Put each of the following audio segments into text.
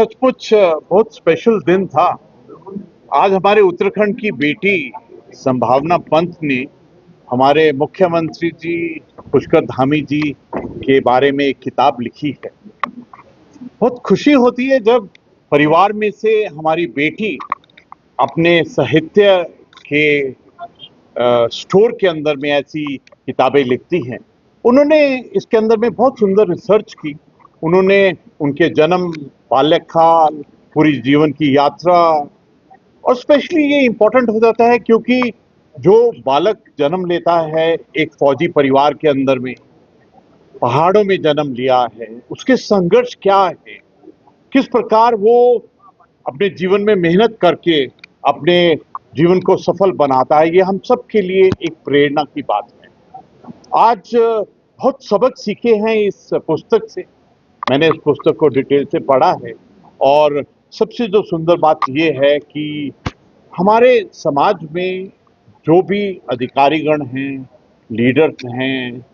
सचमुच बहुत स्पेशल दिन था। आज हमारे उत्तराखंड की बेटी संभावना पंत ने हमारे मुख्यमंत्री जी पुष्कर धामी जी के बारे में एक किताब लिखी है। बहुत खुशी होती है जब परिवार में से हमारी बेटी अपने साहित्य के स्टोर के अंदर में ऐसी किताबें लिखती हैं। उन्होंने इसके अंदर में बहुत सुंदर रिसर्च की। उन्होंने उनके जन्म, बाल्यकाल, पूरी जीवन की यात्रा, और स्पेशली ये इम्पोर्टेंट हो जाता है क्योंकि जो बालक जन्म लेता है एक फौजी परिवार के अंदर में, पहाड़ों में जन्म लिया है, उसके संघर्ष क्या है, किस प्रकार वो अपने जीवन में मेहनत करके अपने जीवन को सफल बनाता है, ये हम सब के लिए एक प्रेरणा की बात है। आज बहुत सबक सीखे हैं इस पुस्तक से। मैंने इस पुस्तक को डिटेल से पढ़ा है और सबसे जो सुंदर बात ये है कि हमारे समाज में जो भी अधिकारीगण हैं, लीडर्स हैं,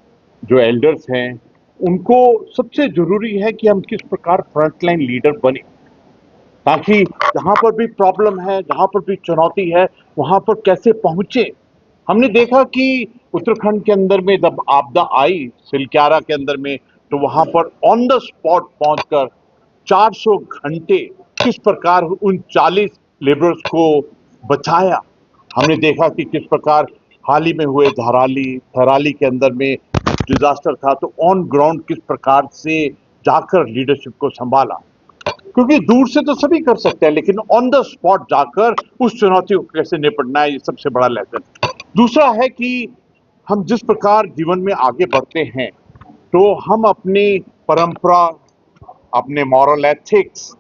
जो एल्डर्स हैं, उनको सबसे जरूरी है कि हम किस प्रकार फ्रंटलाइन लीडर बने, ताकि जहां पर भी प्रॉब्लम है, जहां पर भी चुनौती है, वहां पर कैसे पहुंचे। हमने देखा कि उत्तराखंड के अंदर में जब आपदा आई सिलक्यारा के अंदर में, तो वहां पर ऑन द स्पॉट पहुंचकर 400 घंटे किस प्रकार उन 40 लेबरर्स को बचाया। हमने देखा कि किस प्रकार हाल ही में हुए थराली के अंदर में डिजास्टर था, तो ऑन ग्राउंड किस प्रकार से जाकर लीडरशिप को संभाला। क्योंकि दूर से तो सभी कर सकते हैं, लेकिन ऑन द स्पॉट जाकर उस चुनौती को कैसे निपटना है, ये सबसे बड़ा लेसन। दूसरा है कि हम जिस प्रकार जीवन में आगे बढ़ते हैं, तो हम अपनी परंपरा, अपने मॉरल एथिक्स,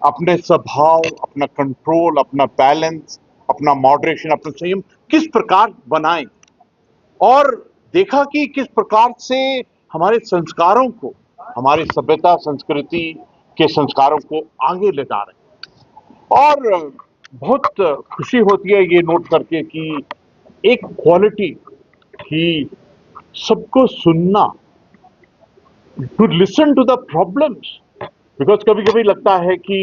अपने स्वभाव, अपना कंट्रोल, अपना बैलेंस, अपना मॉडरेशन, अपना संयम किस प्रकार बनाएं, और देखा कि किस प्रकार से हमारे संस्कारों को, हमारी सभ्यता संस्कृति के संस्कारों को आगे ले जा रहे हैं। और बहुत खुशी होती है ये नोट करके कि एक क्वालिटी कि सबको सुनना, to listen to the problems. Because कभी कभी लगता है कि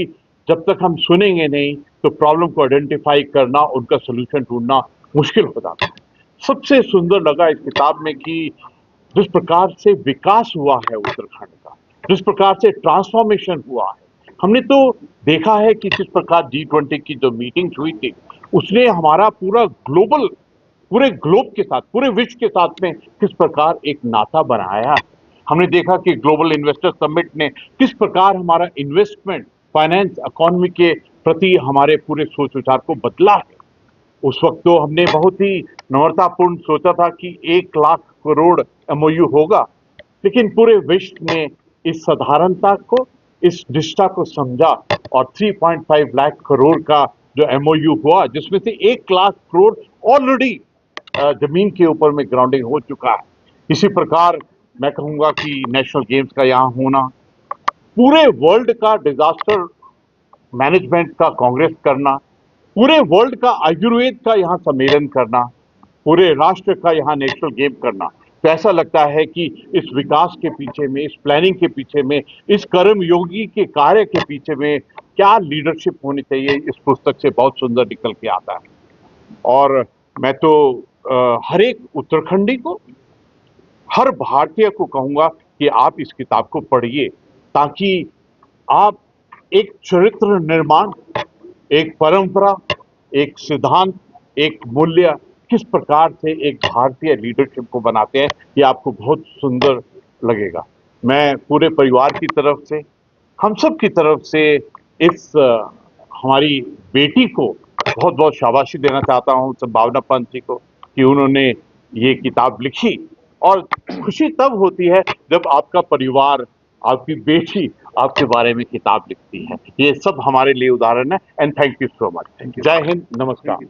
जब तक हम सुनेंगे नहीं तो प्रॉब्लम को आइडेंटिफाई करना, उनका सोल्यूशन ढूंढना मुश्किल हो जाता है। सबसे सुंदर लगा इस किताब में कि जिस प्रकार से विकास हुआ है उत्तराखंड का, जिस प्रकार से ट्रांसफॉर्मेशन हुआ है। हमने तो देखा है कि किस प्रकार G20 की जो मीटिंग्स हुई थी, उसने हमारा पूरे ग्लोब के साथ, पूरे विश्व के साथ में किस प्रकार एक नाता बनाया। हमने देखा कि ग्लोबल इन्वेस्टर समिट ने किस प्रकार हमारा इन्वेस्टमेंट, फाइनेंस, इकोनॉमी के प्रति हमारे पूरे सोच विचार को बदला है। उस वक्त तो हमने बहुत ही नम्रतापूर्ण सोचा था कि 1 लाख करोड़ MOU होगा, लेकिन पूरे विश्व ने इस साधारणता को, इस निष्ठा को समझा और 3.5 लाख करोड़ का जो MOU हुआ, जिसमें से 1 लाख करोड़ ऑलरेडी जमीन के ऊपर में ग्राउंडिंग हो चुका है। इसी प्रकार मैं कहूंगा कि नेशनल गेम्स का यहाँ होना, पूरे वर्ल्ड का डिजास्टर मैनेजमेंट का कांग्रेस करना, पूरे वर्ल्ड का आयुर्वेद का यहाँ सम्मेलन करना, पूरे राष्ट्र का यहाँ नेशनल गेम करना, तो ऐसा लगता है कि इस विकास के पीछे में, इस प्लानिंग के पीछे में, इस कर्मयोगी के कार्य के पीछे में क्या लीडरशिप होनी चाहिए, इस पुस्तक से बहुत सुंदर निकल के आता है। और मैं तो हर एक उत्तराखंडी को, हर भारतीय को कहूंगा कि आप इस किताब को पढ़िए, ताकि आप एक चरित्र निर्माण, एक परंपरा, एक सिद्धांत, एक मूल्य किस प्रकार से एक भारतीय लीडरशिप को बनाते हैं, ये आपको बहुत सुंदर लगेगा। मैं पूरे परिवार की तरफ से, हम सब की तरफ से इस हमारी बेटी को बहुत बहुत शाबाशी देना चाहता हूं, संभावना पंत जी को, कि उन्होंने ये किताब लिखी। और खुशी तब होती है जब आपका परिवार, आपकी बेटी आपके बारे में किताब लिखती है। ये सब हमारे लिए उदाहरण है। And thank you so much. जय हिंद, नमस्कार।